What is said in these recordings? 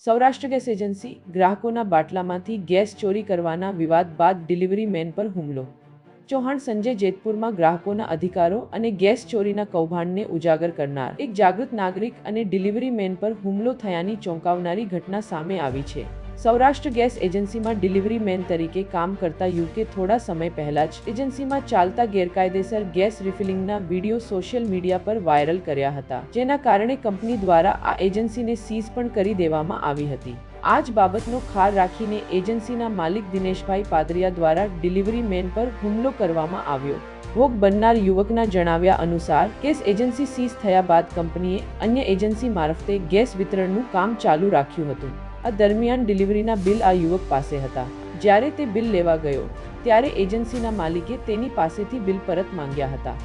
Saurashtra gas agency ગ્રાહકોના બાટલામાંથી gas ચોરી કરવાના વિવાદ બાદ ડિલિવરી મેન પર હુમલો. ચૌહાણ સંજય જેતપુરમાં ગ્રાહકોના અધિકારો અને ગેસ ચોરીના કૌભાંડને ઉજાગર કરનાર એક જાગૃત નાગરિક અને ડિલિવરી મેન પર હુમલો થયાની ચોંકાવનારી ઘટના સામે આવી છે. સૌરાષ્ટ્ર ગેસ એજન્સીમાં ડિલિવરી મેન તરીકે કામ કરતા યુવકે થોડા સમય પહેલા જ એજન્સીમાં ચાલતા ગેરકાયદેસર ગેસ રિફિલિંગના વિડીયો સોશિયલ મીડિયા પર વાયરલ કર્યા હતા, જેના કારણે કંપની દ્વારા આ એજન્સીને સીઝ પણ કરી દેવામાં આવી હતી. આ જ બાબતનો ખાર રાખીને એજન્સીના માલિક દિનેશભાઈ પાદરિયા દ્વારા ડિલિવરી મેન પર હુમલો કરવામાં આવ્યો. ભોગ બનનાર યુવકના જણાવ્યા અનુસાર ગેસ એજન્સી સીઝ થયા બાદ કંપનીએ અન્ય એજન્સી મારફતે ગેસ વિતરણનું કામ ચાલુ રાખ્યું હતું. આ દરમિયાન ડિલિવરીના બિલ આ યુવક પાસે હતા. જ્યારે તે બિલ લેવા ગયો ત્યારે એજન્સીના માલિકે તેની પાસેથી બિલ પરત માંગ્યા હતા.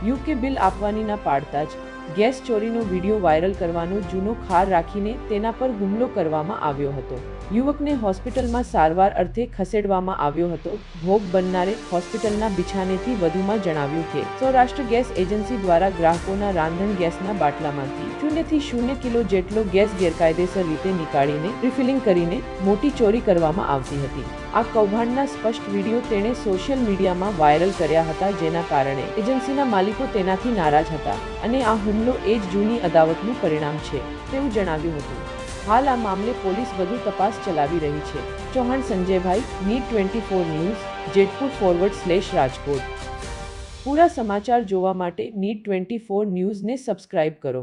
યુવકે બિલ આપવાની ના પાડતા જ ગેસ ચોરીનો વિડીયો વાયરલ કરવાનો જૂનો ખાર રાખીને તેના પર હુમલો કરવામાં આવ્યો હતો. યુવકને હોસ્પિટલમાં સારવાર અર્થે ખસેડવામાં આવ્યો હતો. ભોગ બનનારે હોસ્પિટલના બિછાનેથી વધુમાં જણાવ્યું કે સૌરાષ્ટ્ર ગેસ એજન્સી દ્વારા ગ્રાહકોના રાંધણ ગેસના બાટલામાંથી 0 થી 0 કિલો જેટલો ગેસ ગેરકાયદેસર રીતે નીકાળીને રિફિલિંગ કરીને મોટી ચોરી કરવામાં આવતી હતી. આ કૌભાંડના સ્પષ્ટ વિડીયો તેણે સોશિયલ મીડિયામાં વાયરલ કર્યા હતા, જેના કારણે એજન્સીના માલિકો તેનાથી નારાજ હતા અને આ હુમલો એ જ જૂની અદાવતનું પરિણામ છે તેવું જણાવ્યું હતું. હાલ આ મામલે પોલીસ વધુ તપાસ ચલાવી રહી છે. ચૌહાણ સંજયભાઈ, નીટ 24 ન્યૂઝ, જેતપુર/રાજકોટ. પૂરા સમાચાર જોવા માટે નીટ 24 ન્યૂઝને સબસ્ક્રાઇબ કરો.